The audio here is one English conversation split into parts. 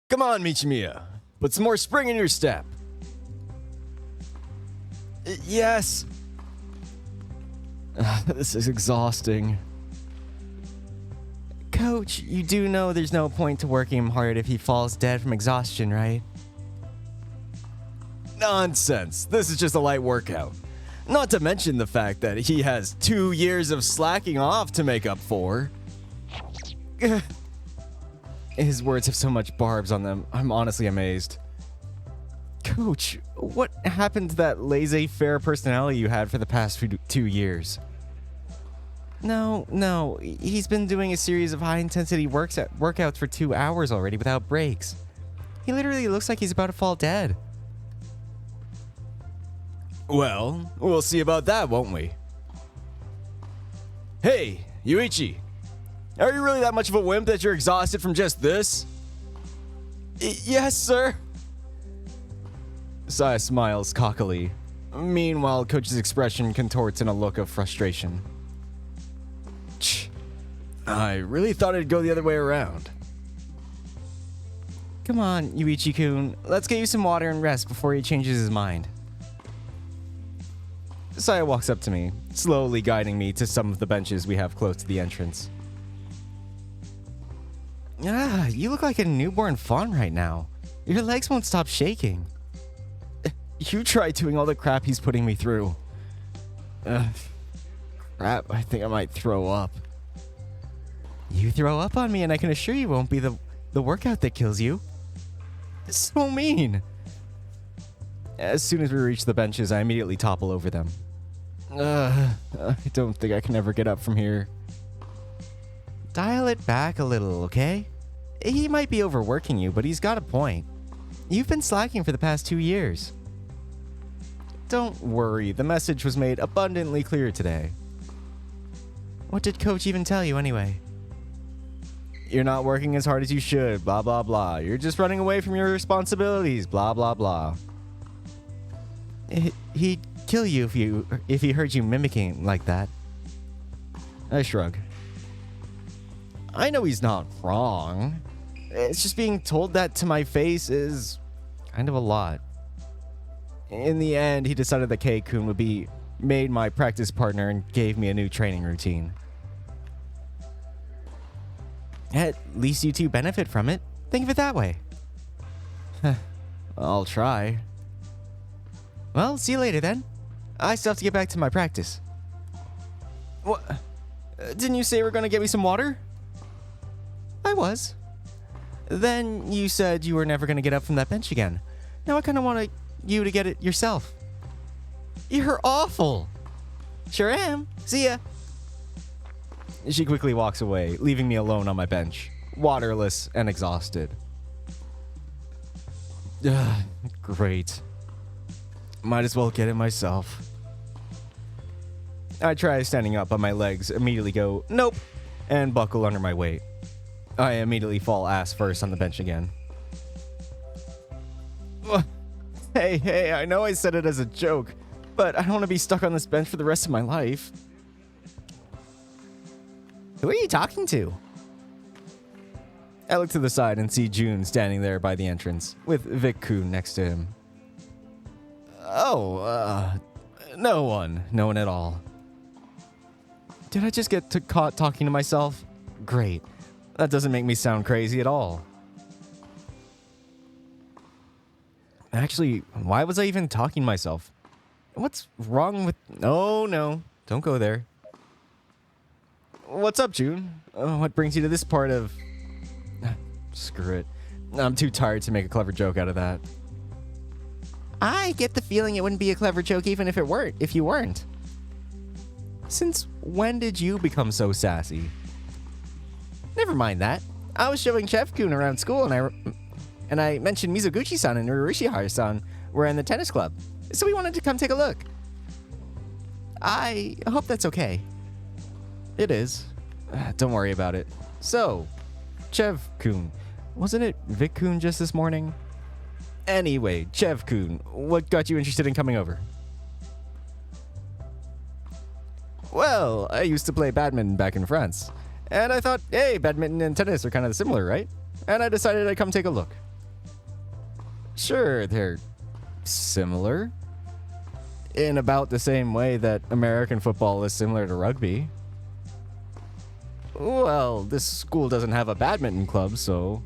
Come on, Michimiya. Put some more spring in your step. Yes. This is exhausting. Coach, you do know there's no point to working him hard if he falls dead from exhaustion, right? Nonsense. This is just a light workout. Not to mention the fact that he has 2 years of slacking off to make up for. His words have so much barbs on them. I'm honestly amazed. Coach, what happened to that laissez-faire personality you had for the past 2 years? No. He's been doing a series of high-intensity workouts for 2 hours already without breaks. He literally looks like he's about to fall dead. Well, we'll see about that, won't we? Hey, Yuichi. Are you really that much of a wimp that you're exhausted from just this? Yes, sir. Saya smiles cockily. Meanwhile, Coach's expression contorts in a look of frustration. I really thought it'd go the other way around. Come on, Yuichi-kun. Let's get you some water and rest before he changes his mind. Saya walks up to me, slowly guiding me to some of the benches we have close to the entrance. You look like a newborn fawn right now. Your legs won't stop shaking. You try doing all the crap he's putting me through. Crap, I think I might throw up. You throw up on me and I can assure you it won't be the workout that kills you. So mean. As soon as we reach the benches, I immediately topple over them. I don't think I can ever get up from here. Dial it back a little, okay? He might be overworking you, but he's got a point. You've been slacking for the past 2 years. Don't worry, the message was made abundantly clear today. What did Coach even tell you anyway? You're not working as hard as you should, blah blah blah. You're just running away from your responsibilities, blah blah blah. He'd kill you if he heard you mimicking like that. I shrug. I know he's not wrong. It's just being told that to my face is kind of a lot. In the end, he decided that Kei-kun would be made my practice partner and gave me a new training routine. At least you two benefit from it. Think of it that way. I'll try. Well, see you later then. I still have to get back to my practice. What? Didn't you say you were going to get me some water? I was. Then you said you were never going to get up from that bench again. Now I kind of want you to get it yourself. You're awful. Sure am. See ya. She quickly walks away, leaving me alone on my bench, waterless and exhausted. Great. Might as well get it myself. I try standing up, but my legs immediately go, nope, and buckle under my weight. I immediately fall ass first on the bench again. Hey, I know I said it as a joke, but I don't want to be stuck on this bench for the rest of my life. Who are you talking to? I look to the side and see June standing there by the entrance, with Vic-kun next to him. No one at all. Did I just get caught talking to myself? Great. That doesn't make me sound crazy at all. Actually, why was I even talking to myself? What's wrong with... Oh, no. Don't go there. What's up, June? What brings you to this part of... Screw it. I'm too tired to make a clever joke out of that. I get the feeling it wouldn't be a clever joke even if you weren't. Since when did you become so sassy? Never mind that. I was showing Chef-kun around school and I mentioned Mizoguchi-san and Urushiharu-san were in the tennis club. So we wanted to come take a look. I hope that's okay. It is. Don't worry about it. So, Chev-kun, wasn't it Vic-kun just this morning? Anyway, Chev-kun, what got you interested in coming over? Well, I used to play badminton back in France. And I thought, hey, badminton and tennis are kind of similar, right? And I decided I'd come take a look. Sure, they're similar. In about the same way that American football is similar to rugby. Well, this school doesn't have a badminton club, so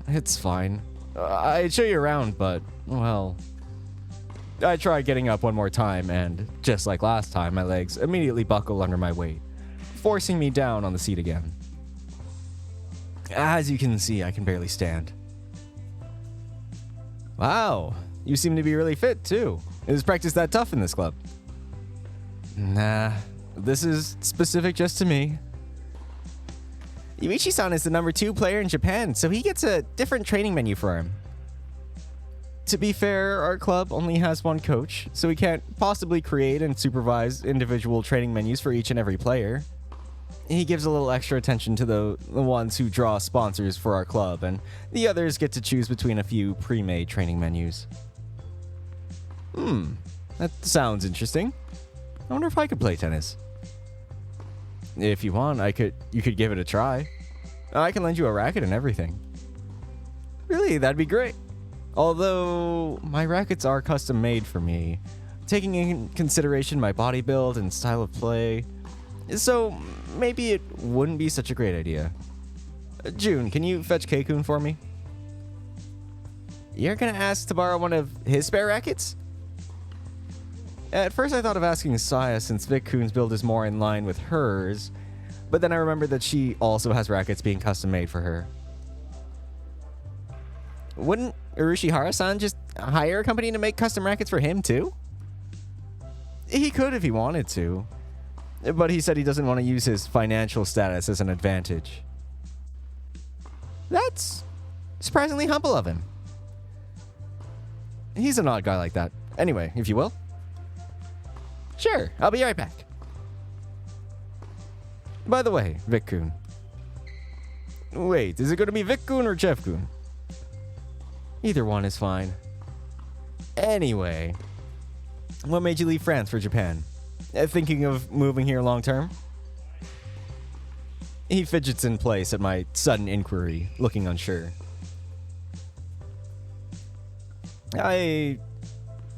it's fine. I'd show you around, but, well, I tried getting up one more time, and just like last time, my legs immediately buckled under my weight, forcing me down on the seat again. As you can see, I can barely stand. Wow, you seem to be really fit, too. Is practice that tough in this club? Nah, this is specific just to me. Yuichi-san is the number 2 player in Japan, so he gets a different training menu for him. To be fair, our club only has one coach, so we can't possibly create and supervise individual training menus for each and every player. He gives a little extra attention to the ones who draw sponsors for our club, and the others get to choose between a few pre-made training menus. That sounds interesting. I wonder if I could play tennis. If you want, you could give it a try. I can lend you a racket and everything. Really, that'd be great. Although, my rackets are custom made for me, taking in consideration my body build and style of play. So, maybe it wouldn't be such a great idea. June, can you fetch Keikun for me? You're gonna ask to borrow one of his spare rackets? At first I thought of asking Saya since Vic-kun's build is more in line with hers, but then I remembered that she also has rackets being custom made for her. Wouldn't Urishihara-san just hire a company to make custom rackets for him too? He could if he wanted to, but he said he doesn't want to use his financial status as an advantage. That's surprisingly humble of him. He's an odd guy like that. Anyway, if you will. Sure, I'll be right back. By the way, Vic-kun. Wait, is it going to be Vic-kun or Jeff-kun? Either one is fine. Anyway, what made you leave France for Japan? Thinking of moving here long term? He fidgets in place at my sudden inquiry, looking unsure.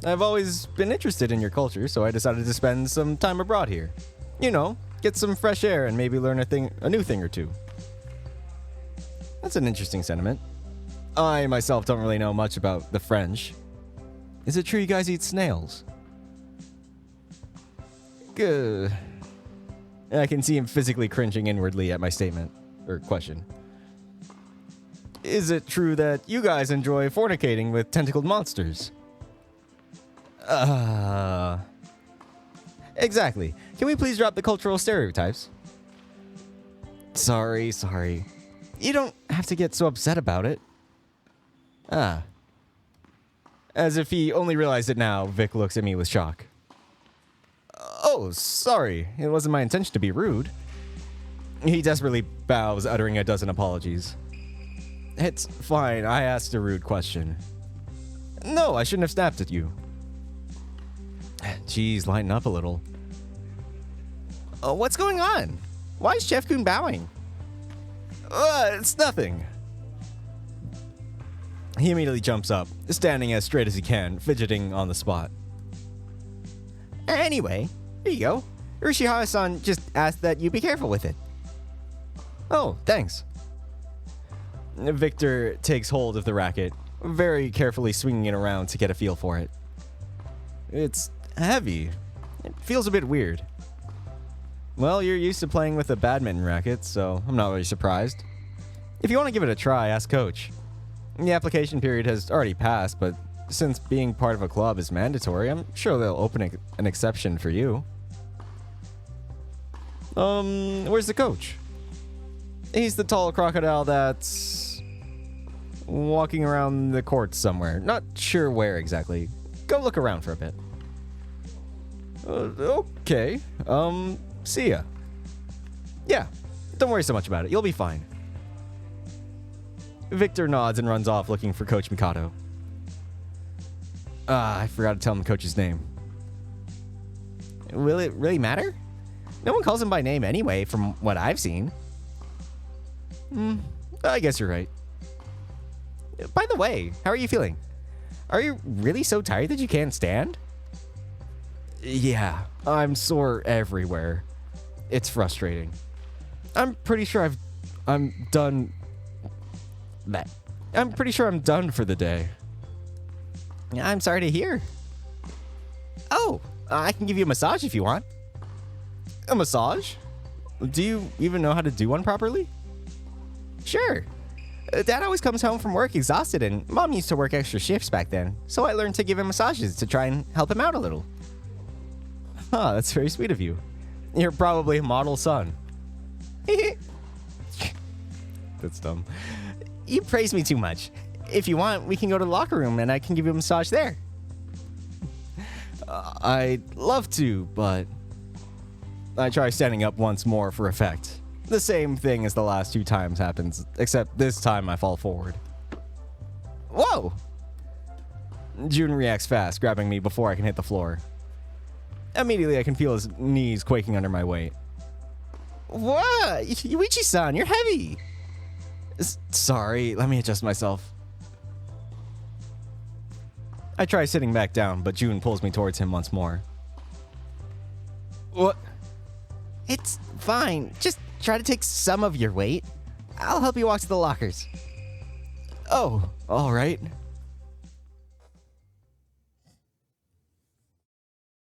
I've always been interested in your culture, so I decided to spend some time abroad here. You know, get some fresh air and maybe learn a new thing or two. That's an interesting sentiment. I myself don't really know much about the French. Is it true you guys eat snails? Good. I can see him physically cringing inwardly at my statement, or question. Is it true that you guys enjoy fornicating with tentacled monsters? Exactly. Can we please drop the cultural stereotypes? Sorry. You don't have to get so upset about it. As if he only realized it now, Vic looks at me with shock. Oh, sorry. It wasn't my intention to be rude. He desperately bows, uttering a dozen apologies. It's fine. I asked a rude question. No, I shouldn't have snapped at you. Geez, lighten up a little. What's going on? Why is Chef-kun bowing? It's nothing. He immediately jumps up, standing as straight as he can, fidgeting on the spot. Anyway, here you go. Urishihara-san just asked that you be careful with it. Oh, thanks. Victor takes hold of the racket, very carefully swinging it around to get a feel for it. It's heavy. It feels a bit weird. Well, you're used to playing with a badminton racket, so I'm not really surprised. If you want to give it a try, ask Coach. The application period has already passed, but since being part of a club is mandatory, I'm sure they'll open an exception for you. Where's the coach? He's the tall crocodile that's walking around the court somewhere. Not sure where exactly. Go look around for a bit. Okay. See ya. Yeah, don't worry so much about it. You'll be fine. Victor nods and runs off looking for Coach Mikado. I forgot to tell him the coach's name. Will it really matter? No one calls him by name anyway, from what I've seen. I guess you're right. By the way, how are you feeling? Are you really so tired that you can't stand? Yeah, I'm sore everywhere. It's frustrating. I'm pretty sure I'm done. I'm pretty sure I'm done for the day. I'm sorry to hear. Oh, I can give you a massage if you want. A massage? Do you even know how to do one properly? Sure. Dad always comes home from work exhausted, and Mom used to work extra shifts back then, so I learned to give him massages to try and help him out a little. Huh, that's very sweet of you. You're probably a model son. That's dumb. You praise me too much. If you want, we can go to the locker room and I can give you a massage there. I'd love to, but I try standing up once more for effect. The same thing as the last 2 times happens, except this time I fall forward. Whoa! June reacts fast, grabbing me before I can hit the floor. Immediately, I can feel his knees quaking under my weight. What? Yuichi-san, you're heavy! Sorry, let me adjust myself. I try sitting back down, but June pulls me towards him once more. What? It's fine. Just try to take some of your weight. I'll help you walk to the lockers. Oh, all right.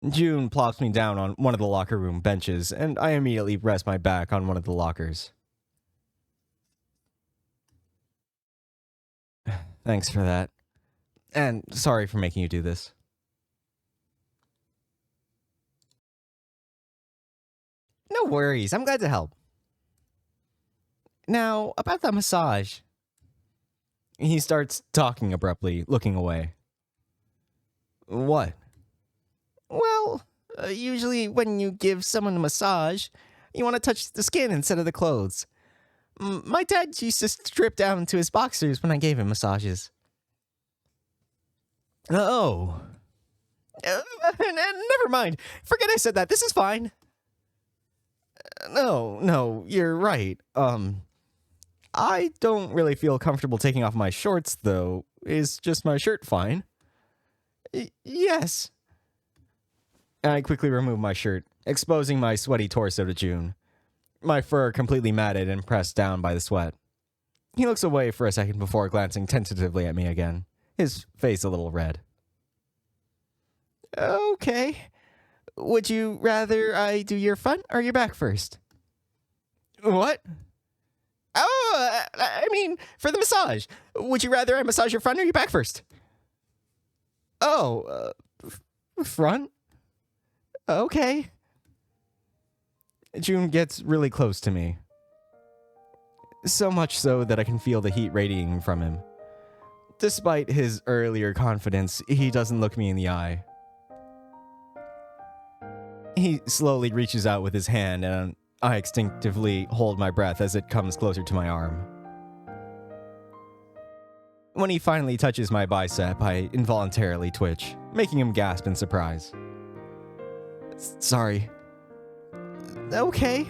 June plops me down on one of the locker room benches, and I immediately rest my back on one of the lockers. Thanks for that. And sorry for making you do this. No worries, I'm glad to help. Now, about that massage. He starts talking abruptly, looking away. What? Well, usually when you give someone a massage, you want to touch the skin instead of the clothes. My dad used to strip down to his boxers when I gave him massages. Oh. Never mind. Forget I said that. This is fine. No, you're right. I don't really feel comfortable taking off my shorts, though. Is just my shirt fine? Yes. I quickly remove my shirt, exposing my sweaty torso to June. My fur completely matted and pressed down by the sweat. He looks away for a second before glancing tentatively at me again, his face a little red. Okay. Would you rather I do your front or your back first? What? Oh, I mean, for the massage. Would you rather I massage your front or your back first? Oh, front? Okay. June gets really close to me. So much so that I can feel the heat radiating from him. Despite his earlier confidence, he doesn't look me in the eye. He slowly reaches out with his hand, and I instinctively hold my breath as it comes closer to my arm. When he finally touches my bicep, I involuntarily twitch, making him gasp in surprise. Sorry. Okay.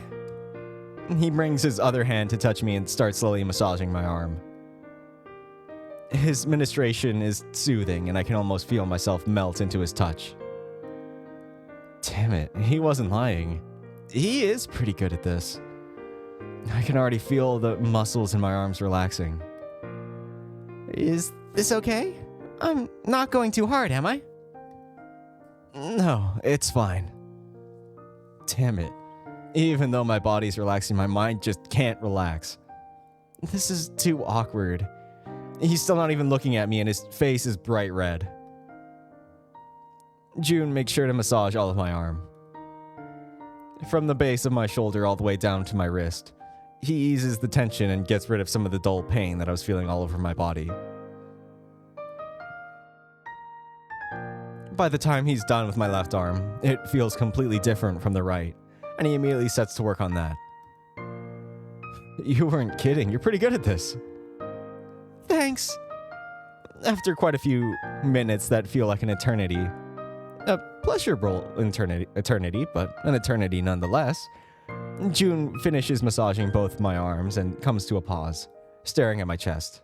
He brings his other hand to touch me and starts slowly massaging my arm. His ministration is soothing, and I can almost feel myself melt into his touch. Damn it, he wasn't lying. He is pretty good at this. I can already feel the muscles in my arms relaxing. Is this okay? I'm not going too hard, am I? No, it's fine. Damn it. Even though my body's relaxing, my mind just can't relax. This is too awkward. He's still not even looking at me, and his face is bright red. June makes sure to massage all of my arm. From the base of my shoulder all the way down to my wrist. He eases the tension and gets rid of some of the dull pain that I was feeling all over my body. By the time he's done with my left arm, it feels completely different from the right, and he immediately sets to work on that. You weren't kidding, you're pretty good at this. Thanks. After quite a few minutes that feel like an eternity, a pleasurable eternity, but an eternity nonetheless, June finishes massaging both my arms and comes to a pause, staring at my chest.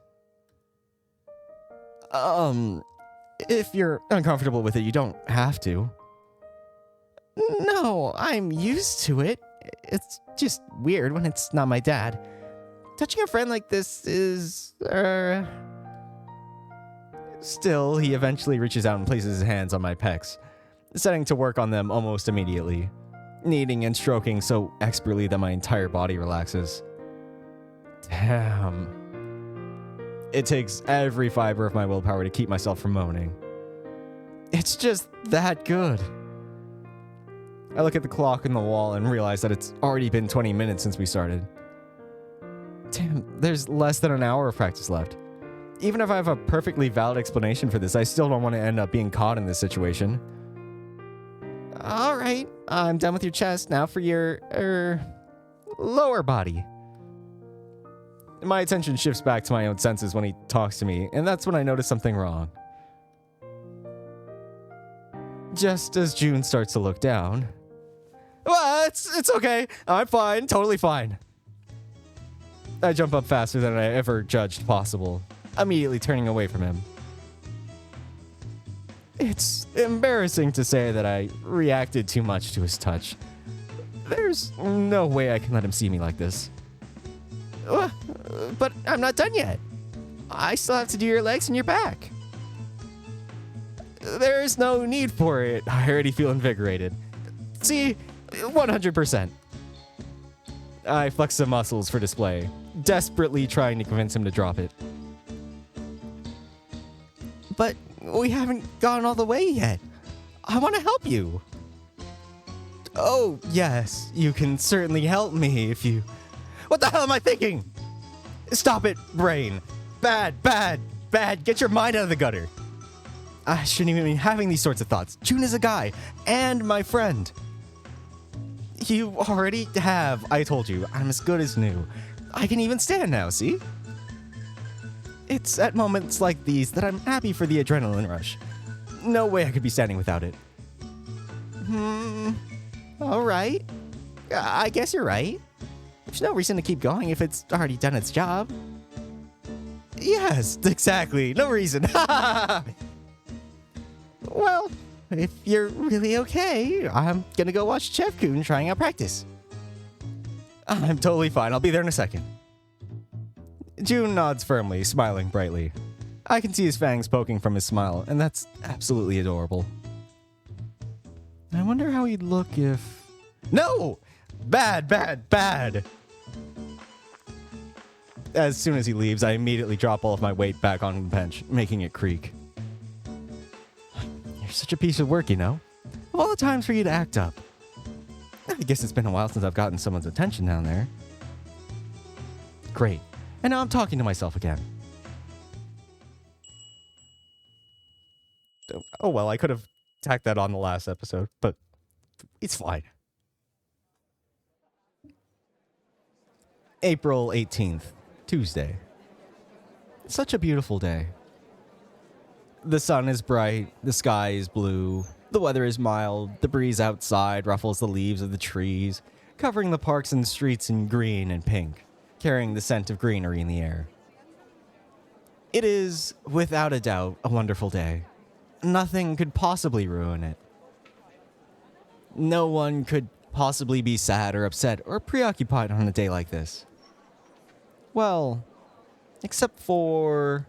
If you're uncomfortable with it, you don't have to. No, I'm used to it. It's just weird when it's not my dad. Touching a friend like this is, Still, he eventually reaches out and places his hands on my pecs, setting to work on them almost immediately, kneading and stroking so expertly that my entire body relaxes. Damn. It takes every fiber of my willpower to keep myself from moaning. It's just that good. I look at the clock on the wall and realize that it's already been 20 minutes since we started. Damn, there's less than an hour of practice left. Even if I have a perfectly valid explanation for this, I still don't want to end up being caught in this situation. All right, I'm done with your chest. Now for your, lower body. My attention shifts back to my own senses when he talks to me, and that's when I notice something wrong. Just as June starts to look down. Well, it's okay. I'm fine. Totally fine. I jump up faster than I ever judged possible, immediately turning away from him. It's embarrassing to say that I reacted too much to his touch. There's no way I can let him see me like this. But I'm not done yet. I still have to do your legs and your back. There's no need for it. I already feel invigorated. See, 100%. I flex the muscles for display, desperately trying to convince him to drop it. But we haven't gone all the way yet. I want to help you. Oh, yes, you can certainly help me if you... What the hell am I thinking? Stop it, brain. Bad, bad, bad. Get your mind out of the gutter. I shouldn't even be having these sorts of thoughts. June is a guy and my friend. You already have. I told you, I'm as good as new. I can even stand now, see? It's at moments like these that I'm happy for the adrenaline rush. No way I could be standing without it. All right. I guess you're right. There's no reason to keep going if it's already done its job. Yes, exactly. No reason. Well, if you're really okay, I'm gonna go watch Chef Kun trying out practice. I'm totally fine. I'll be there in a second. June nods firmly, smiling brightly. I can see his fangs poking from his smile, and that's absolutely adorable. I wonder how he'd look if... No! Bad, bad, bad! As soon as he leaves, I immediately drop all of my weight back on the bench, making it creak. You're such a piece of work, you know? Of all the times for you to act up. I guess it's been a while since I've gotten someone's attention down there. Great. And now I'm talking to myself again. Oh well, I could have tacked that on the last episode, but it's fine. April 18th, Tuesday. Such a beautiful day. The sun is bright, the sky is blue, the weather is mild, the breeze outside ruffles the leaves of the trees, covering the parks and streets in green and pink, carrying the scent of greenery in the air. It is, without a doubt, a wonderful day. Nothing could possibly ruin it. No one could possibly be sad or upset or preoccupied on a day like this. Well, except for...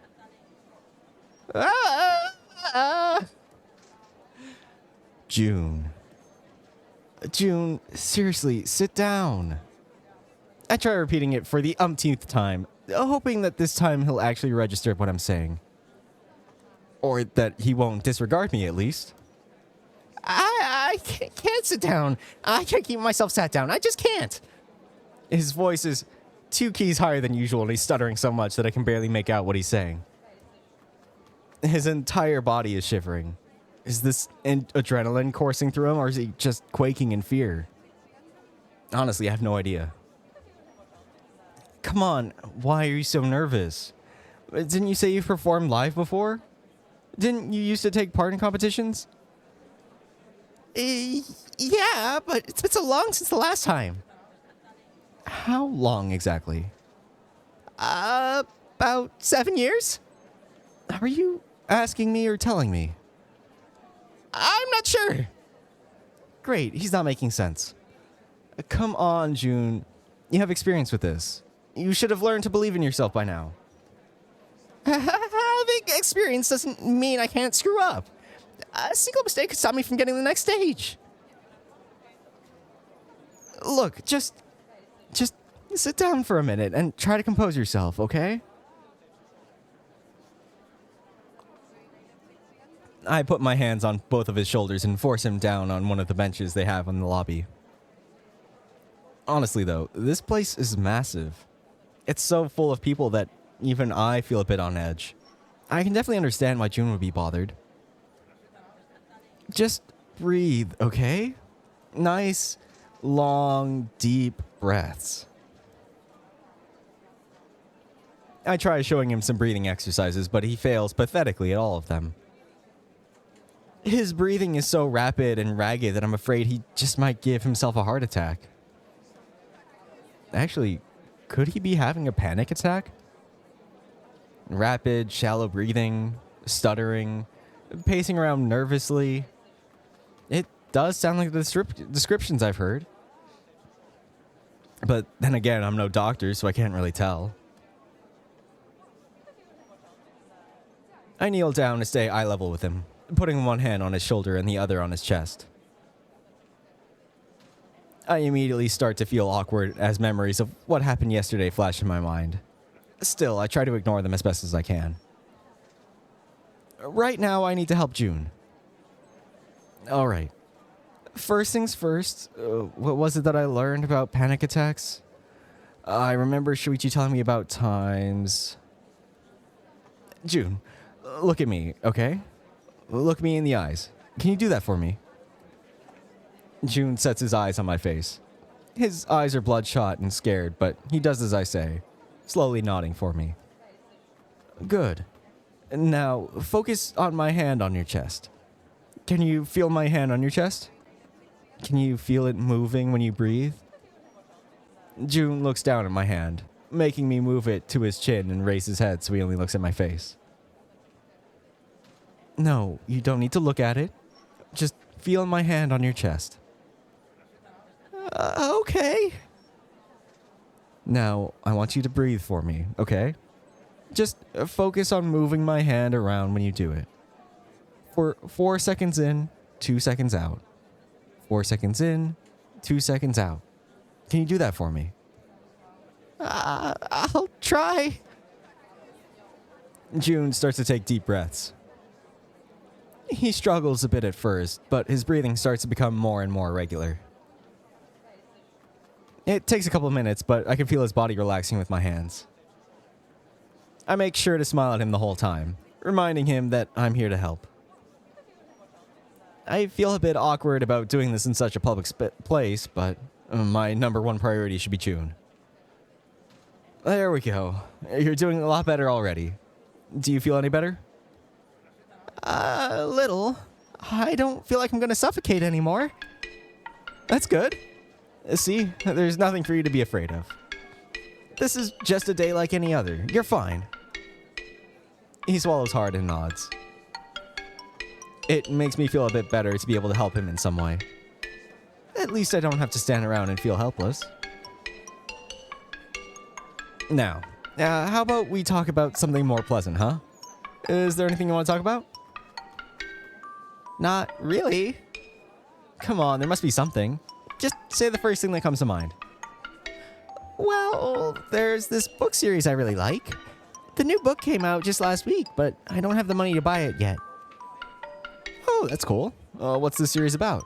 June. June, seriously, sit down. I try repeating it for the umpteenth time, hoping that this time he'll actually register what I'm saying. Or that he won't disregard me, at least. I can't sit down. I can't keep myself sat down. I just can't. His voice is 2 keys higher than usual, and he's stuttering so much that I can barely make out what he's saying. His entire body is shivering. Is this adrenaline coursing through him, or is he just quaking in fear? Honestly, I have no idea. Come on, why are you so nervous? Didn't you say you've performed live before? Didn't you used to take part in competitions? Yeah, but it's been so long since the last time. How long exactly? About 7 years? Are you Asking me or telling me? I'm not sure. Great, he's not making sense. Come on, June. You have experience with this. You should have learned to believe in yourself by now. Having experience doesn't mean I can't screw up. A single mistake could stop me from getting to the next stage. Look, just sit down for a minute and try to compose yourself, okay? I put my hands on both of his shoulders and force him down on one of the benches they have in the lobby. Honestly, though, this place is massive. It's so full of people that even I feel a bit on edge. I can definitely understand why June would be bothered. Just breathe, okay? Nice, long, deep breaths. I try showing him some breathing exercises, but he fails pathetically at all of them. His breathing is so rapid and ragged that I'm afraid he just might give himself a heart attack. Actually, could he be having a panic attack? Rapid, shallow breathing, stuttering, pacing around nervously. It does sound like the descriptions I've heard. But then again, I'm no doctor, so I can't really tell. I kneel down to stay eye level with him, putting one hand on his shoulder and the other on his chest. I immediately start to feel awkward as memories of what happened yesterday flash in my mind. Still, I try to ignore them as best as I can. Right now, I need to help June. All right. First things first, what was it that I learned about panic attacks? I remember Shuichi telling me about times... June, look at me, okay? Look me in the eyes. Can you do that for me? June sets his eyes on my face. His eyes are bloodshot and scared, but he does as I say, slowly nodding for me. Good. Now, focus on my hand on your chest. Can you feel my hand on your chest? Can you feel it moving when you breathe? June looks down at my hand, making me move it to his chin and raise his head so he only looks at my face. No, you don't need to look at it. Just feel my hand on your chest. Okay. Now, I want you to breathe for me, okay? Just focus on moving my hand around when you do it. For 4 seconds in, 2 seconds out. 4 seconds in, 2 seconds out. Can you do that for me? I'll try. June starts to take deep breaths. He struggles a bit at first, but his breathing starts to become more and more regular. It takes a couple of minutes, but I can feel his body relaxing with my hands. I make sure to smile at him the whole time, reminding him that I'm here to help. I feel a bit awkward about doing this in such a public place, but my number one priority should be June. There we go. You're doing a lot better already. Do you feel any better? A little. I don't feel like I'm gonna suffocate anymore. That's good. See, there's nothing for you to be afraid of. This is just a day like any other. You're fine. He swallows hard and nods. It makes me feel a bit better to be able to help him in some way. At least I don't have to stand around and feel helpless. Now, how about we talk about something more pleasant, huh? Is there anything you want to talk about? Not really. Come on, there must be something. Just say the first thing that comes to mind. Well, there's this book series I really like. The new book came out just last week, but I don't have the money to buy it yet. Oh, that's cool. What's this series about?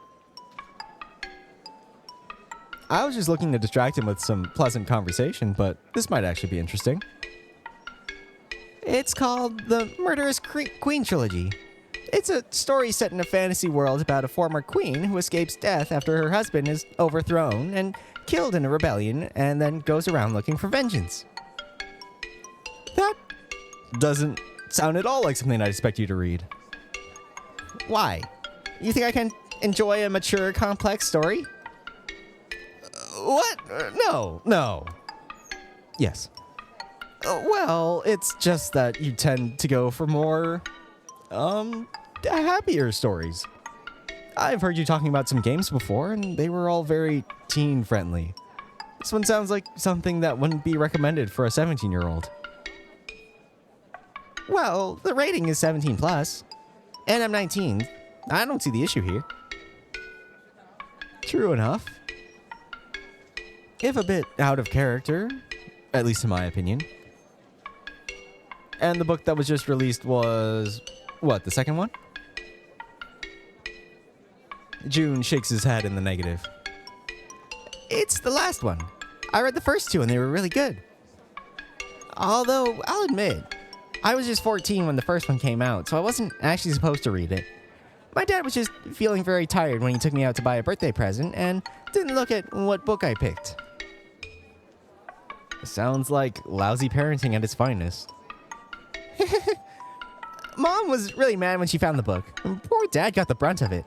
I was just looking to distract him with some pleasant conversation, but this might actually be interesting. It's called the Murderous Queen Trilogy. It's a story set in a fantasy world about a former queen who escapes death after her husband is overthrown and killed in a rebellion and then goes around looking for vengeance. That doesn't sound at all like something I'd expect you to read. Why? You think I can enjoy a mature, complex story? What? No. Yes. Well, it's just that you tend to go for more Happier stories. I've heard you talking about some games before, and they were all very teen-friendly. This one sounds like something that wouldn't be recommended for a 17-year-old. Well, the rating is 17 plus, and I'm 19. I don't see the issue here. True enough. If a bit out of character, at least in my opinion. And the book that was just released was, what, the second one? June shakes his head in the negative. It's the last one. I read the first two and they were really good. Although, I'll admit, I was just 14 when the first one came out, so I wasn't actually supposed to read it. My dad was just feeling very tired when he took me out to buy a birthday present and didn't look at what book I picked. Sounds like lousy parenting at its finest. Mom was really mad when she found the book. Poor Dad got the brunt of it.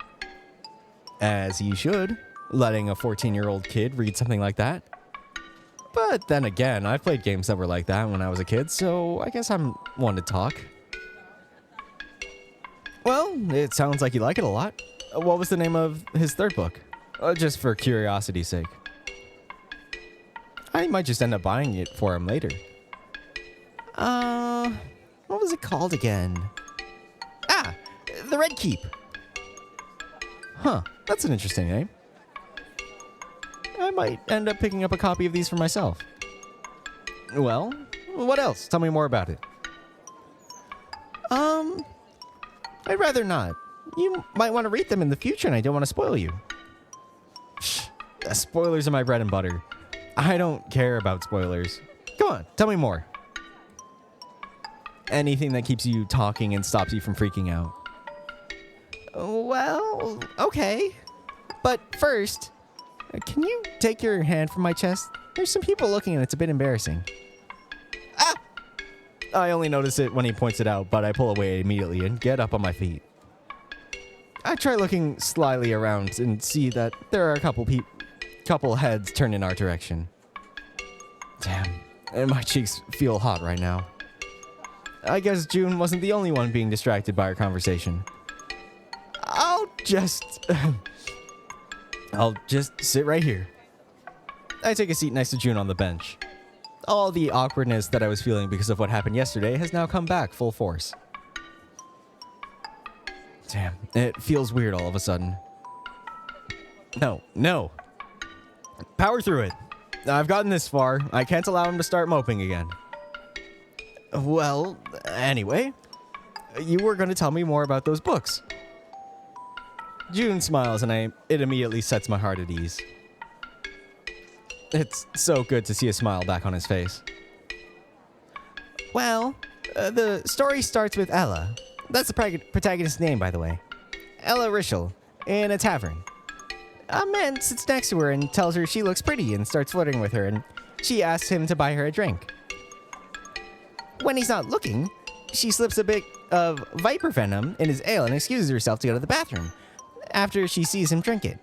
As he should, letting a 14-year-old kid read something like that. But then again, I've played games that were like that when I was a kid, so I guess I'm one to talk. Well, it sounds like you like it a lot. What was the name of his third book? Just for curiosity's sake. I might just end up buying it for him later. What was it called again? Ah, The Red Keep. Huh, that's an interesting name. I might end up picking up a copy of these for myself. Well, what else? Tell me more about it. I'd rather not. You might want to read them in the future and I don't want to spoil you. Spoilers are my bread and butter. I don't care about spoilers. Go on, tell me more. Anything that keeps you talking and stops you from freaking out. Well, okay. But first, can you take your hand from my chest? There's some people looking and it's a bit embarrassing. Ah! I only notice it when he points it out, but I pull away immediately and get up on my feet. I try looking slyly around and see that there are a couple heads turned in our direction. Damn, and my cheeks feel hot right now. I guess June wasn't the only one being distracted by our conversation. I'll just sit right here. I take a seat next to June on the bench. All the awkwardness that I was feeling because of what happened yesterday has now come back full force. Damn, it feels weird all of a sudden. No. Power through it. I've gotten this far. I can't allow him to start moping again. Well, anyway, you were going to tell me more about those books. June smiles and it immediately sets my heart at ease. It's so good to see a smile back on his face. Well, the story starts with Ella. That's the protagonist's name, by the way. Ella Rischel, in a tavern. A man sits next to her and tells her she looks pretty and starts flirting with her, and she asks him to buy her a drink. When he's not looking, she slips a bit of viper venom in his ale and excuses herself to go to the bathroom after she sees him drink it.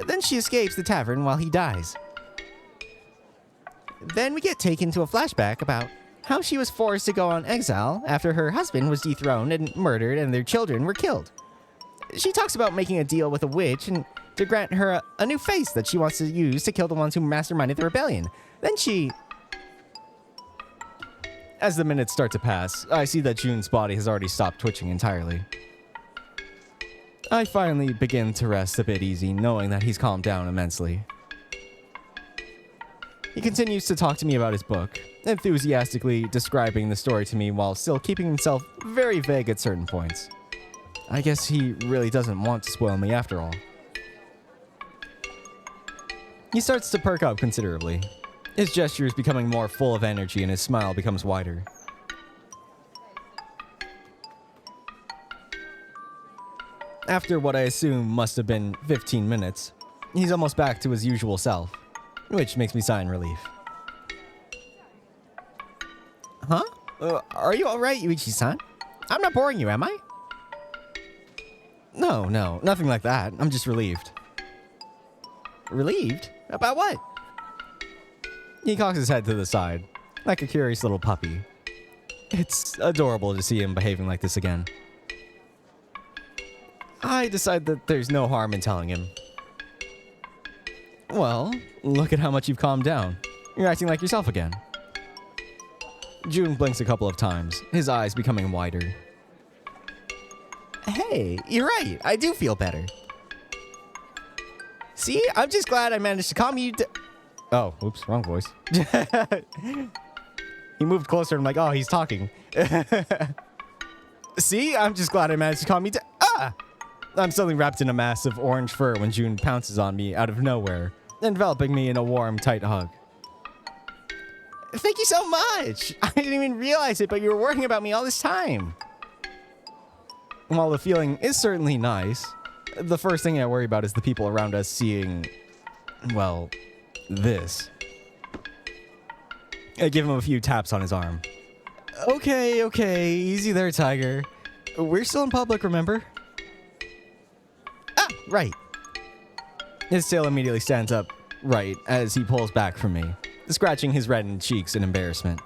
Then she escapes the tavern while he dies. Then we get taken to a flashback about how she was forced to go on exile after her husband was dethroned and murdered and their children were killed. She talks about making a deal with a witch and to grant her a new face that she wants to use to kill the ones who masterminded the rebellion. Then she... As the minutes start to pass, I see that June's body has already stopped twitching entirely. I finally begin to rest a bit easy, knowing that he's calmed down immensely. He continues to talk to me about his book, enthusiastically describing the story to me while still keeping himself very vague at certain points. I guess he really doesn't want to spoil me after all. He starts to perk up considerably. His gesture is becoming more full of energy and his smile becomes wider. After what I assume must have been 15 minutes, he's almost back to his usual self, which makes me sigh in relief. Huh? Are you alright, Yuichi-san? I'm not boring you, am I? No, nothing like that. I'm just relieved. Relieved? About what? He cocks his head to the side, like a curious little puppy. It's adorable to see him behaving like this again. I decide that there's no harm in telling him. Well, look at how much you've calmed down. You're acting like yourself again. June blinks a couple of times, his eyes becoming wider. Hey, you're right. I do feel better. See, I'm just glad I managed to calm you Oh, oops, wrong voice. He moved closer and I'm like, oh, he's talking. See, I'm just glad I managed to calm you I'm suddenly wrapped in a mass of orange fur when June pounces on me out of nowhere, enveloping me in a warm, tight hug. Thank you so much. I didn't even realize it, but you were worrying about me all this time. While the feeling is certainly nice, the first thing I worry about is the people around us seeing, well, this. I give him a few taps on his arm. Okay, easy there, Tiger. We're still in public, remember? Ah, right. His tail immediately stands up right as he pulls back from me, scratching his reddened cheeks in embarrassment.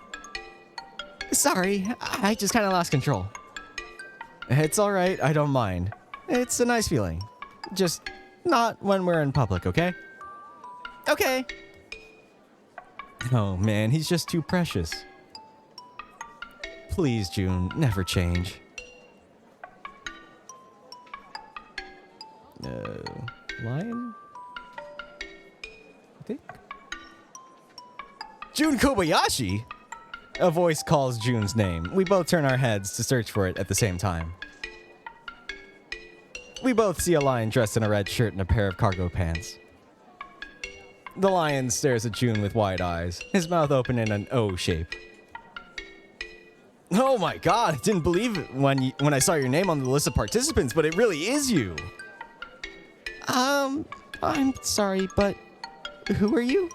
Sorry, I just kind of lost control. It's all right, I don't mind. It's a nice feeling. Just not when we're in public, okay? Okay. Oh man, he's just too precious. Please, June, never change. Lion? I think? June Kobayashi? A voice calls June's name. We both turn our heads to search for it at the same time. We both see a lion dressed in a red shirt and a pair of cargo pants. The lion stares at June with wide eyes, his mouth open in an O shape. Oh my god, I didn't believe it when I saw your name on the list of participants, but it really is you. I'm sorry, but who are you?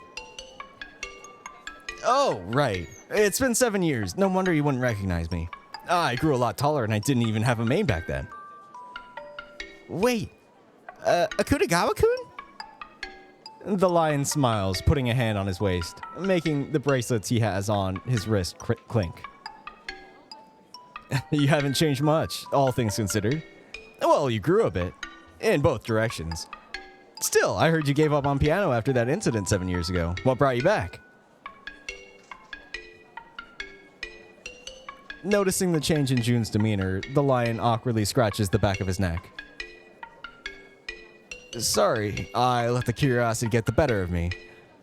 Oh, right. It's been 7 years. No wonder you wouldn't recognize me. I grew a lot taller and I didn't even have a mane back then. Wait, Akutagawa-kun? The lion smiles, putting a hand on his waist, making the bracelets he has on his wrist clink. You haven't changed much, all things considered. Well, you grew a bit. In both directions. Still, I heard you gave up on piano after that incident 7 years ago. What brought you back? Noticing the change in June's demeanor, the lion awkwardly scratches the back of his neck. Sorry, I let the curiosity get the better of me.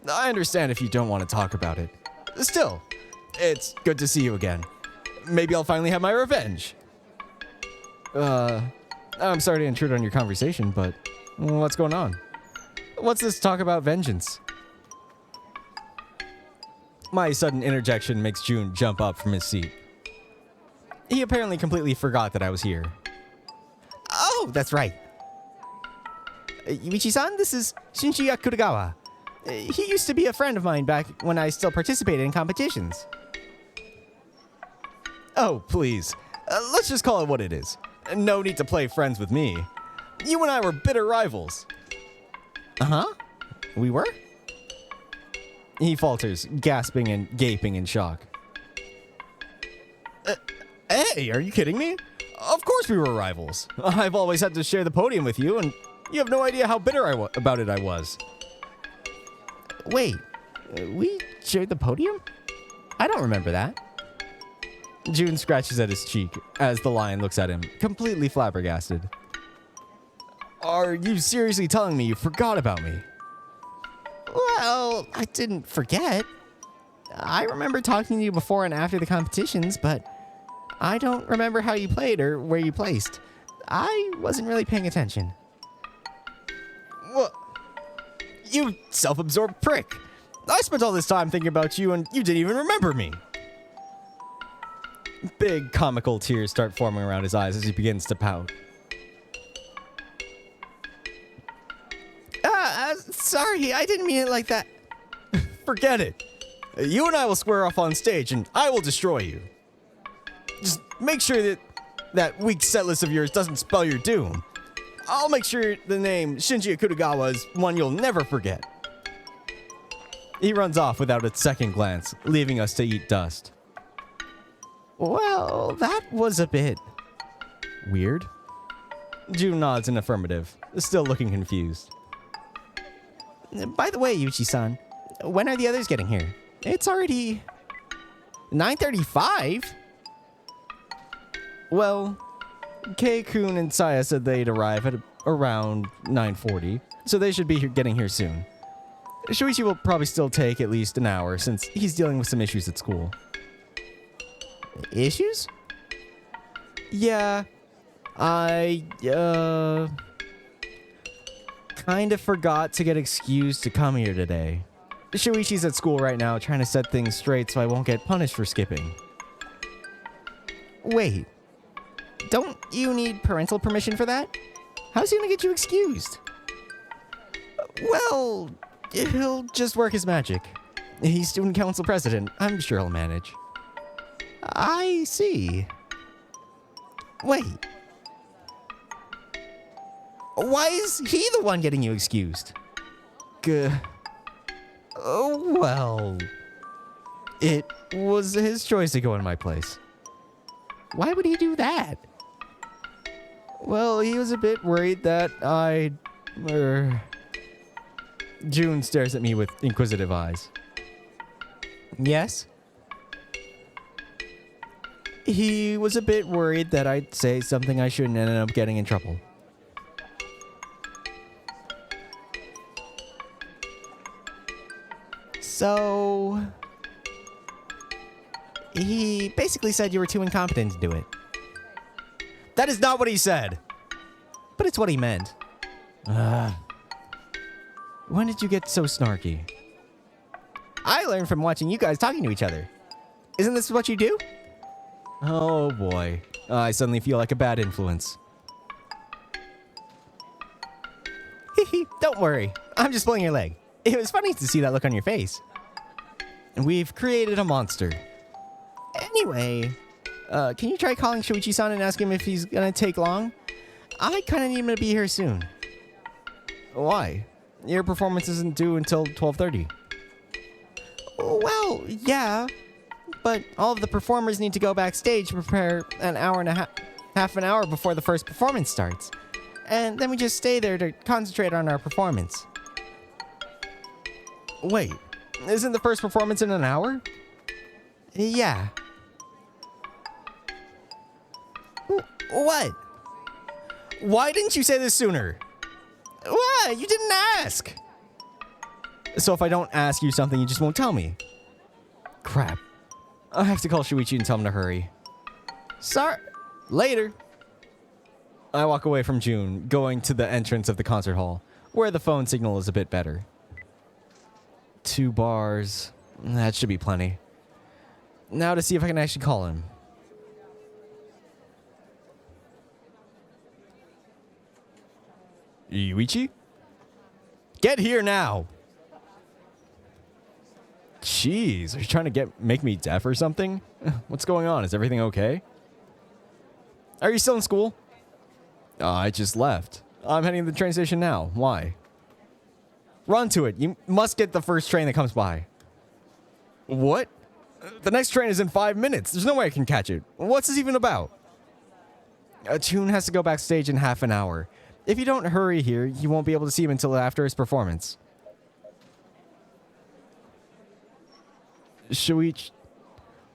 I understand if you don't want to talk about it. Still, it's good to see you again. Maybe I'll finally have my revenge. I'm sorry to intrude on your conversation, but what's going on? What's this talk about vengeance? My sudden interjection makes June jump up from his seat. He apparently completely forgot that I was here. Oh, that's right. Yuichi-san, this is Shinji Akutagawa. He used to be a friend of mine back when I still participated in competitions. Oh, please. Let's just call it what it is. No need to play friends with me. You and I were bitter rivals. Uh-huh? We were? He falters, gasping and gaping in shock. Hey, are you kidding me? Of course we were rivals. I've always had to share the podium with you, and you have no idea how bitter about it I was. Wait, we shared the podium? I don't remember that. June scratches at his cheek as the lion looks at him, completely flabbergasted. Are you seriously telling me you forgot about me? Well, I didn't forget. I remember talking to you before and after the competitions, but I don't remember how you played or where you placed. I wasn't really paying attention. What? You self-absorbed prick. I spent all this time thinking about you and you didn't even remember me. Big comical tears start forming around his eyes as he begins to pout. Sorry, I didn't mean it like that. Forget it. You and I will square off on stage and I will destroy you. Just make sure that weak set list of yours doesn't spell your doom. I'll make sure the name Shinji Akutagawa is one you'll never forget. He runs off without a second glance, leaving us to eat dust. Well, that was a bit weird. June nods in affirmative, still looking confused. By the way, Yuichi-san, when are the others getting here? It's already 9:35. Well, Kei-kun and Saya said they'd arrive at around 9:40, so they should be getting here soon. Shuichi will probably still take at least an hour since he's dealing with some issues at school. Issues? Yeah, I, kind of forgot to get excused to come here today. Shuichi's at school right now trying to set things straight so I won't get punished for skipping. Wait, don't you need parental permission for that? How's he gonna get you excused? Well, he'll just work his magic. He's student council president. I'm sure he'll manage. I see. Wait. Why is he the one getting you excused? Well, it was his choice to go in my place. Why would he do that? Well, he was a bit worried that June stares at me with inquisitive eyes. Yes? He was a bit worried that I'd say something I shouldn't and end up getting in trouble. So... he basically said you were too incompetent to do it. That is not what he said. But it's what he meant. When did you get so snarky? I learned from watching you guys talking to each other. Isn't this what you do? Oh boy, I suddenly feel like a bad influence. Don't worry, I'm just pulling your leg. It was funny to see that look on your face. We've created a monster. Anyway, can you try calling Shuichi-san and ask him if he's gonna take long? I kinda need him to be here soon. Why? Your performance isn't due until 12:30. Well, yeah, but all of the performers need to go backstage to prepare an hour and half an hour before the first performance starts. And then we just stay there to concentrate on our performance. Wait, isn't the first performance in an hour? Yeah. What? Why didn't you say this sooner? What? You didn't ask. So if I don't ask you something, you just won't tell me. Crap. I have to call Shuichi and tell him to hurry. Sorry. Later. I walk away from June, going to the entrance of the concert hall, where the phone signal is a bit better. 2 bars. That should be plenty. Now to see if I can actually call him. Yuichi? Get here now! Jeez, are you trying to make me deaf or something? What's going on? Is everything okay? Are you still in school? I just left. I'm heading to the train station now. Why? Run to it. You must get the first train that comes by. What? The next train is in 5 minutes. There's no way I can catch it. What's this even about? June has to go backstage in half an hour. If you don't hurry here, you won't be able to see him until after his performance.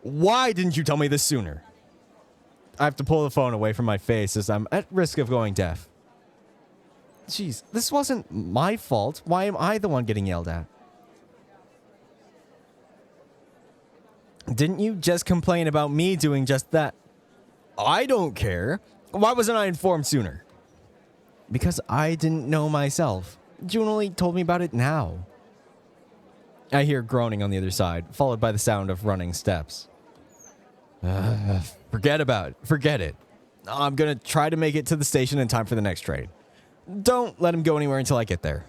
Why didn't you tell me this sooner? I have to pull the phone away from my face as I'm at risk of going deaf. Jeez, this wasn't my fault. Why am I the one getting yelled at? Didn't you just complain about me doing just that? I don't care. Why wasn't I informed sooner? Because I didn't know myself. June only told me about it now. I hear groaning on the other side, followed by the sound of running steps. Forget it. I'm gonna try to make it to the station in time for the next train. Don't let him go anywhere until I get there.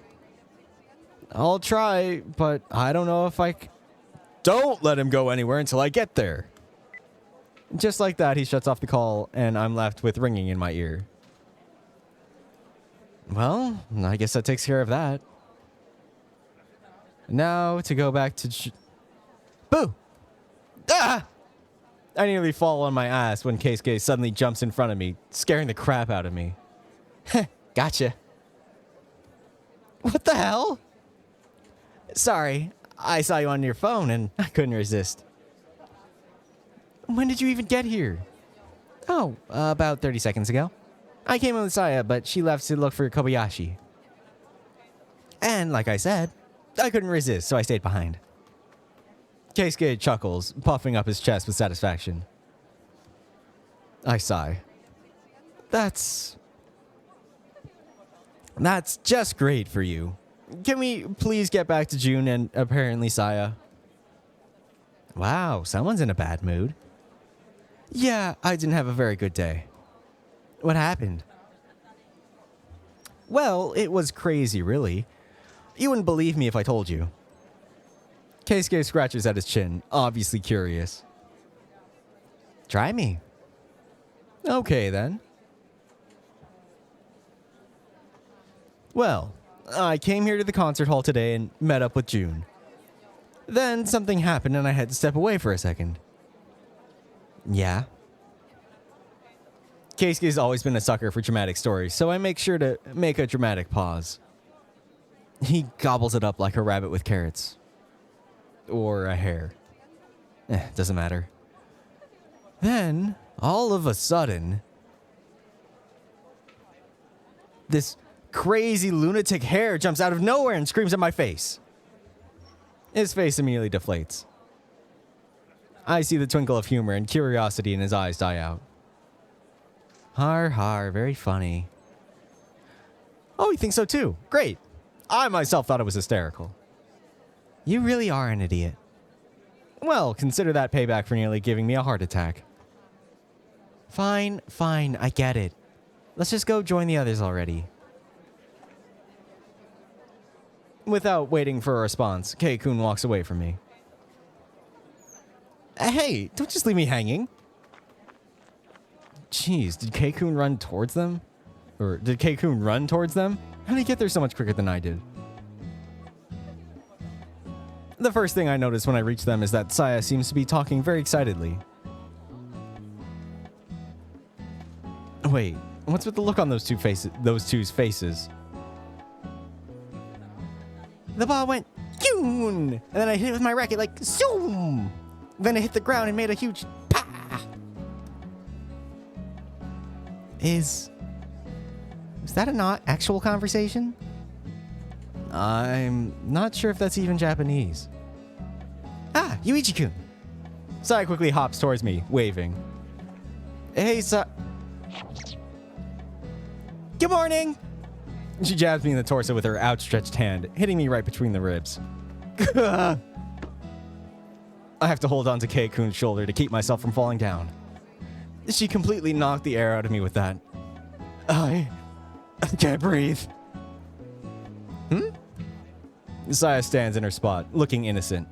I'll try, but I don't know if Don't let him go anywhere until I get there. Just like that, he shuts off the call, and I'm left with ringing in my ear. Well, I guess that takes care of that. Now to go back to... Boo! Ah! I nearly fall on my ass when Keisuke suddenly jumps in front of me, scaring the crap out of me. Gotcha. What the hell? Sorry, I saw you on your phone and I couldn't resist. When did you even get here? Oh, about 30 seconds ago. I came in with Saya, but she left to look for Kobayashi. And like I said, I couldn't resist, so I stayed behind. Keisuke chuckles, puffing up his chest with satisfaction. I sigh. That's just great for you. Can we please get back to June and apparently Saya? Wow, someone's in a bad mood. Yeah, I didn't have a very good day. What happened? Well, it was crazy, really. You wouldn't believe me if I told you. Keisuke scratches at his chin, obviously curious. Try me. Okay, then. Well, I came here to the concert hall today and met up with June. Then something happened and I had to step away for a second. Yeah? Keisuke's always been a sucker for dramatic stories, so I make sure to make a dramatic pause. He gobbles it up like a rabbit with carrots. Or a hare. Doesn't matter. Then, all of a sudden, this crazy lunatic hare jumps out of nowhere and screams at my face. His face immediately deflates. I see the twinkle of humor and curiosity in his eyes die out. Har har, very funny. Oh, you think so too? Great. I myself thought it was hysterical. You really are an idiot. Well, consider that payback for nearly giving me a heart attack. Fine, I get it. Let's just go join the others already. Without waiting for a response, Kei-kun walks away from me. Hey, don't just leave me hanging. Jeez, did Kei-kun run towards them? Or did Kei-kun run towards them? How did he get there so much quicker than I did? The first thing I notice when I reach them is that Saya seems to be talking very excitedly. Wait, what's with the look on those two's faces? The ball went yoon, and then I hit it with my racket like zoom. Then it hit the ground and made a huge pa. Is that a not actual conversation? I'm not sure if that's even Japanese. Ah, Yuichi-kun. Saya quickly hops towards me, waving. Hey, Good morning! She jabs me in the torso with her outstretched hand, hitting me right between the ribs. I have to hold on to Kei-kun's shoulder to keep myself from falling down. She completely knocked the air out of me with that. I can't breathe. Saya stands in her spot, looking innocent.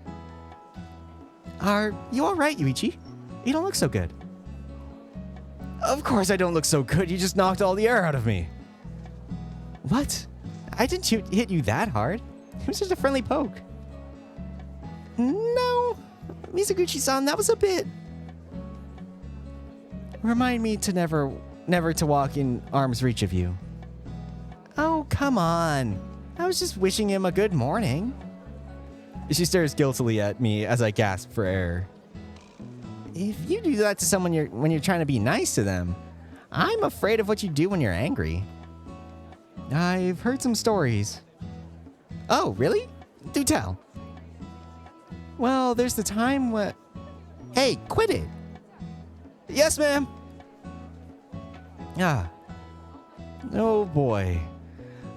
Are you alright, Yuichi? You don't look so good. Of course I don't look so good, you just knocked all the air out of me. What? I didn't hit you that hard. It was just a friendly poke. No, Mizuguchi-san, that was a bit... Remind me to never to walk in arm's reach of you. Oh, come on. I was just wishing him a good morning. She stares guiltily at me as I gasp for air. If you do that to someone when you're trying to be nice to them, I'm afraid of what you do when you're angry. I've heard some stories. Oh, really? Do tell. Well, there's the time when... Hey, quit it. Yes, ma'am. Ah. Oh, boy.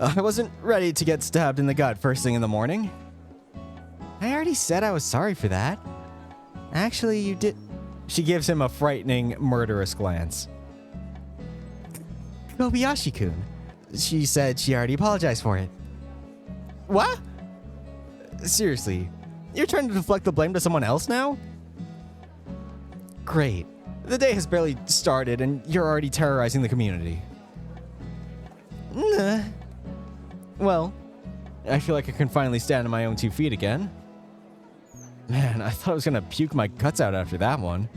I wasn't ready to get stabbed in the gut first thing in the morning. I already said I was sorry for that. Actually, you did... She gives him a frightening, murderous glance. Kobayashi-kun. She said she already apologized for it. What? Seriously, you're trying to deflect the blame to someone else now? Great. The day has barely started and you're already terrorizing the community. Nah. Well, I feel like I can finally stand on my own 2 feet again. Man, I thought I was gonna puke my guts out after that one.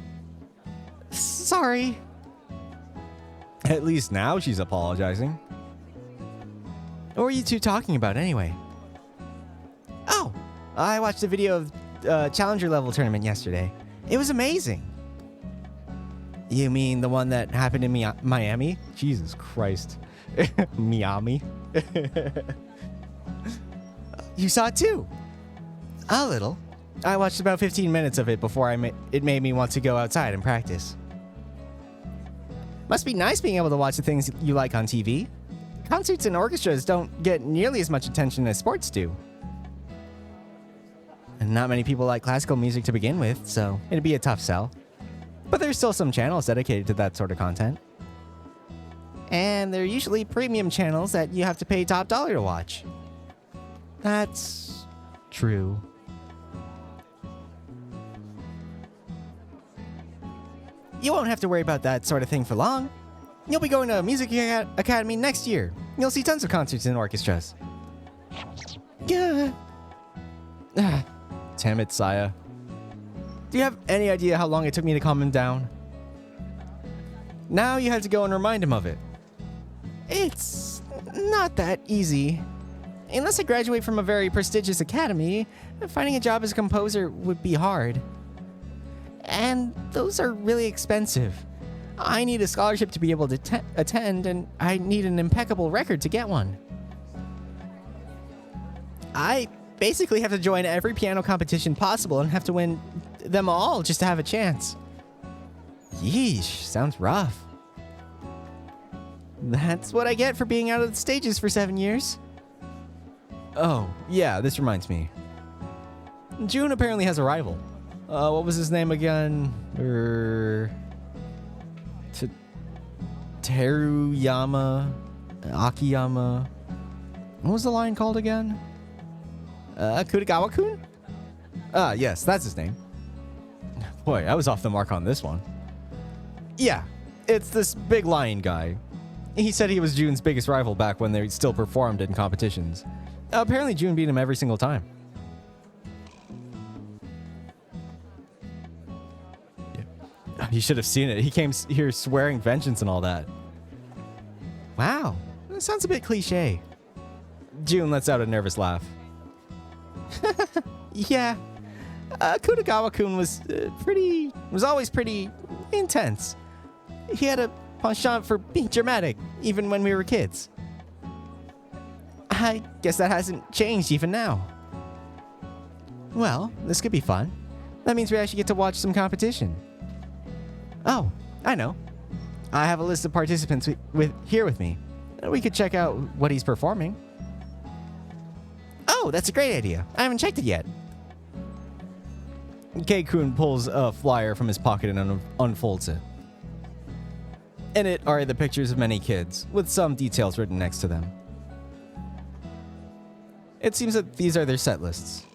Sorry. At least now she's apologizing. What were you two talking about anyway? Oh, I watched a video of Challenger level tournament yesterday. It was amazing. You mean the one that happened in Miami? Jesus Christ. Miami. You saw it too? A little. I watched about 15 minutes of it before it made me want to go outside and practice. Must be nice being able to watch the things you like on TV. Concerts and orchestras don't get nearly as much attention as sports do. And not many people like classical music to begin with, so it'd be a tough sell. But there's still some channels dedicated to that sort of content. And they're usually premium channels that you have to pay top dollar to watch. That's true. You won't have to worry about that sort of thing for long. You'll be going to a music academy next year. You'll see tons of concerts and orchestras. Yeah. Damn it, Saya. Do you have any idea how long it took me to calm him down? Now you had to go and remind him of it. It's not that easy. Unless I graduate from a very prestigious academy, finding a job as a composer would be hard. And those are really expensive. I need a scholarship to be able to attend, and I need an impeccable record to get one. I basically have to join every piano competition possible and have to win them all just to have a chance. Yeesh, sounds rough. That's what I get for being out of the stages for 7 years. Oh, yeah, this reminds me. June apparently has a rival. What was his name again? Teruyama? Akiyama? What was the line called again? Kutagawa-kun? Yes, that's his name. Boy, I was off the mark on this one. Yeah, it's this big lion guy. He said he was June's biggest rival back when they still performed in competitions. Apparently June beat him every single time. Yeah. You should have seen it. He came here swearing vengeance and all that. Wow, that sounds a bit cliche. June lets out a nervous laugh. Yeah, Kutagawa-kun was always pretty intense. He had a penchant for being dramatic, even when we were kids. I guess that hasn't changed even now. Well, this could be fun. That means we actually get to watch some competition. Oh, I know. I have a list of participants here with me. We could check out what he's performing. Oh, that's a great idea. I haven't checked it yet. Kei-kun pulls a flyer from his pocket and unfolds it. In it are the pictures of many kids, with some details written next to them. It seems that these are their set lists.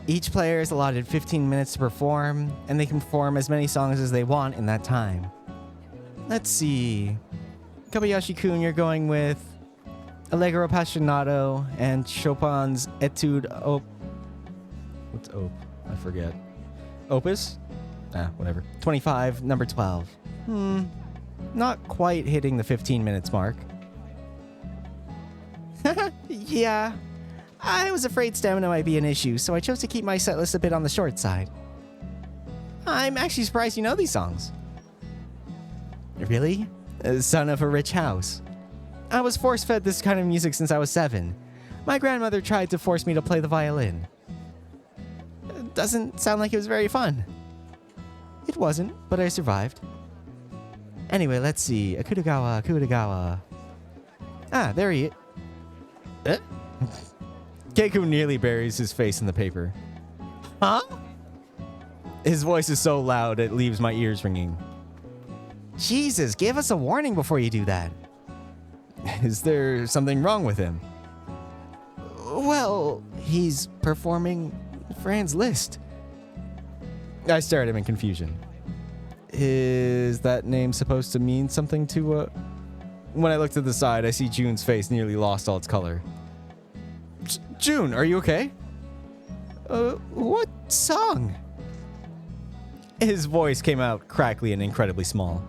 Each player is allotted 15 minutes to perform, and they can perform as many songs as they want in that time. Let's see. Kobayashi-kun, you're going with Allegro Appassionato and Chopin's Etude Op... What's Op? I forget. Opus? Whatever. 25, number 12. Not quite hitting the 15 minutes mark. Yeah, I was afraid stamina might be an issue, so I chose to keep my set list a bit on the short side. I'm actually surprised you know these songs. Really? Son of a rich house. I was force-fed this kind of music since I was 7. My grandmother tried to force me to play the violin. Doesn't sound like it was very fun. It wasn't, but I survived. Anyway, let's see. Kutagawa. There he is. Kei-kun nearly buries his face in the paper. Huh? His voice is so loud it leaves my ears ringing. Jesus, give us a warning before you do that. Is there something wrong with him? Well, he's performing Fran's Liszt. I stare at him in confusion. Is that name supposed to mean something to, When I look to the side, I see June's face nearly lost all its color. June, are you okay? What song? His voice came out crackly and incredibly small.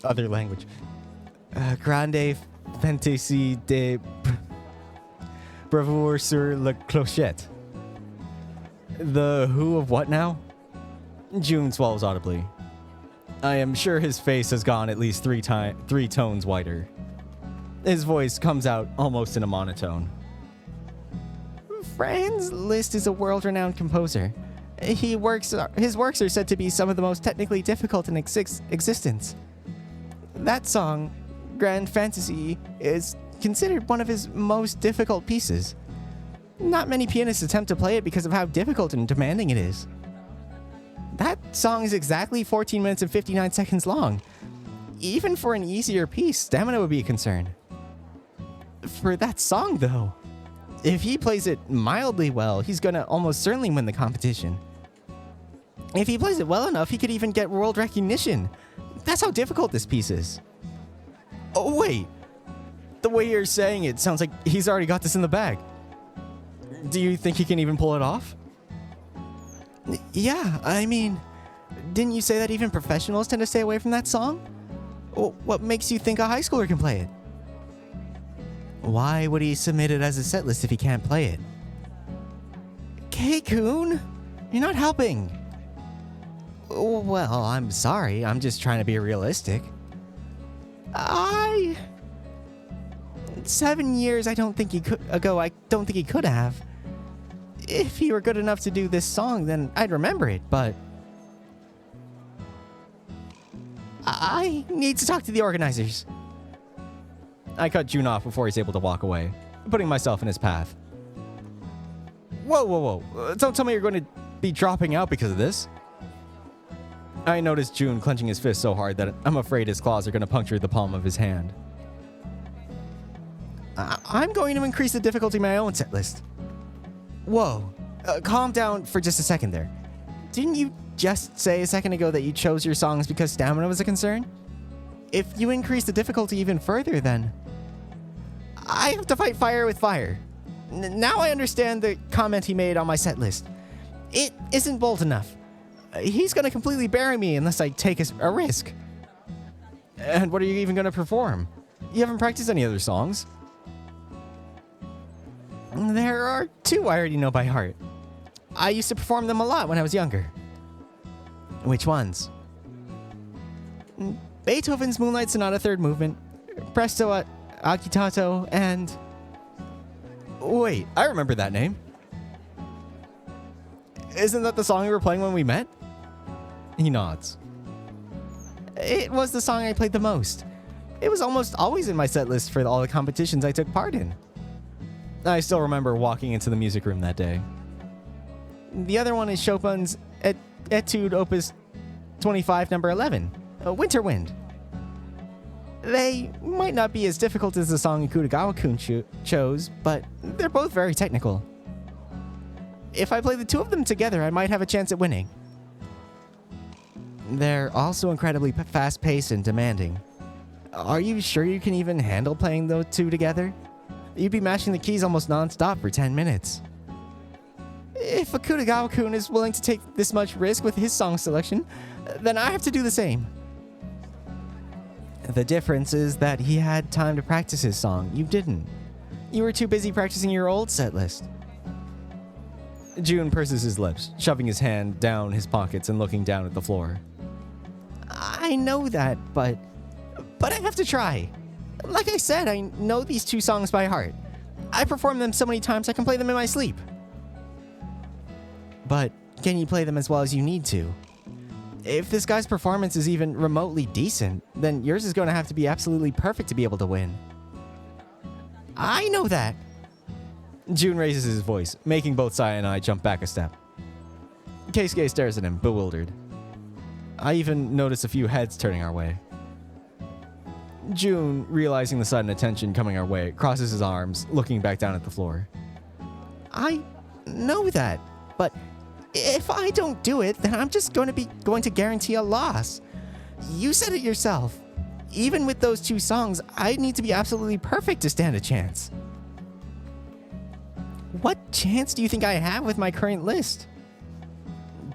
other language. Grande Fantasy de Bravoure sur la Clochette. The who of what now? June swallows audibly. I am sure his face has gone at least three tones whiter. His voice comes out almost in a monotone. Franz Liszt is a world-renowned composer. His works are said to be some of the most technically difficult in existence. That song, Grand Fantasy, is considered one of his most difficult pieces. Not many pianists attempt to play it because of how difficult and demanding it is. That song is exactly 14 minutes and 59 seconds long. Even for an easier piece, stamina would be a concern. For that song, though, if he plays it mildly well, he's gonna almost certainly win the competition. If he plays it well enough, he could even get world recognition. That's how difficult this piece is. Oh, wait. The way you're saying it sounds like he's already got this in the bag. Do you think he can even pull it off? Yeah, I mean, didn't you say that even professionals tend to stay away from that song? What makes you think a high schooler can play it? Why would he submit it as a set list if he can't play it? K-Kun, you're not helping. Well, I'm sorry. I'm just trying to be realistic. 7 years I don't think he could have. If he were good enough to do this song, then I'd remember it, but I need to talk to the organizers. I cut June off before he's able to walk away, putting myself in his path. Whoa. Don't tell me you're going to be dropping out because of this. I noticed June clenching his fist so hard that I'm afraid his claws are going to puncture the palm of his hand. I'm going to increase the difficulty of my own set list. Whoa. Calm down for just a second there. Didn't you just say a second ago that you chose your songs because stamina was a concern? If you increase the difficulty even further, then I have to fight fire with fire. Now I understand the comment he made on my set list. It isn't bold enough. He's going to completely bury me unless I take a risk. And what are you even going to perform? You haven't practiced any other songs. There are two I already know by heart. I used to perform them a lot when I was younger. Which ones? Beethoven's Moonlight Sonata Third Movement, Presto Agitato, and... Wait, I remember that name. Isn't that the song we were playing when we met? He nods. It was the song I played the most. It was almost always in my set list for all the competitions I took part in. I still remember walking into the music room that day. The other one is Chopin's Etude Opus 25, number 11, Winter Wind. They might not be as difficult as the song Akutagawa-kun chose, but they're both very technical. If I play the two of them together, I might have a chance at winning. They're also incredibly fast-paced and demanding. Are you sure you can even handle playing those two together? You'd be mashing the keys almost non-stop for 10 minutes. If Akutagawa-kun is willing to take this much risk with his song selection, then I have to do the same. The difference is that he had time to practice his song. You didn't. You were too busy practicing your old set list. June purses his lips, shoving his hand down his pockets and looking down at the floor. I know that, but I have to try. Like I said, I know these two songs by heart. I perform them so many times I can play them in my sleep. But can you play them as well as you need to? If this guy's performance is even remotely decent, then yours is going to have to be absolutely perfect to be able to win. I know that. June raises his voice, making both Saya and I jump back a step. Keisuke stares at him, bewildered. I even notice a few heads turning our way. June, realizing the sudden attention coming our way, crosses his arms, looking back down at the floor. I know that, but if I don't do it, then I'm just going to guarantee a loss. You said it yourself. Even with those two songs, I need to be absolutely perfect to stand a chance. What chance do you think I have with my current list?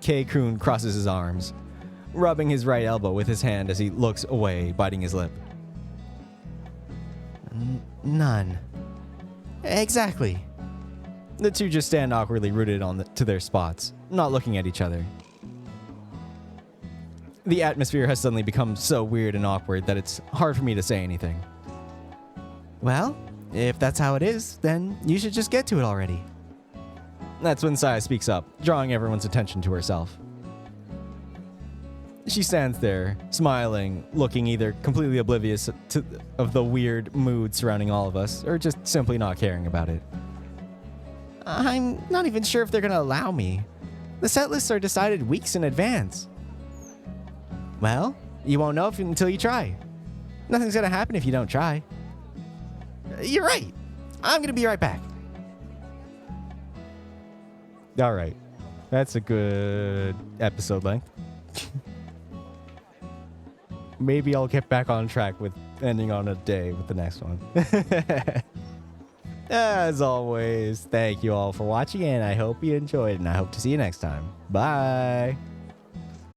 K-kun crosses his arms. rubbing his right elbow with his hand as he looks away, biting his lip. None. Exactly. The two just stand awkwardly rooted to their spots, not looking at each other. The atmosphere has suddenly become so weird and awkward that it's hard for me to say anything. Well, if that's how it is, then you should just get to it already. That's when Saya speaks up, drawing everyone's attention to herself. She stands there, smiling, looking either completely oblivious of the weird mood surrounding all of us, or just simply not caring about it. I'm not even sure if they're gonna allow me. The set lists are decided weeks in advance. Well, you won't know until you try. Nothing's gonna happen if you don't try. You're right. I'm gonna be right back. All right. That's a good episode length. Maybe I'll get back on track with ending on a day with the next one. As always, thank you all for watching, and I hope you enjoyed, and I hope to see you next time. Bye.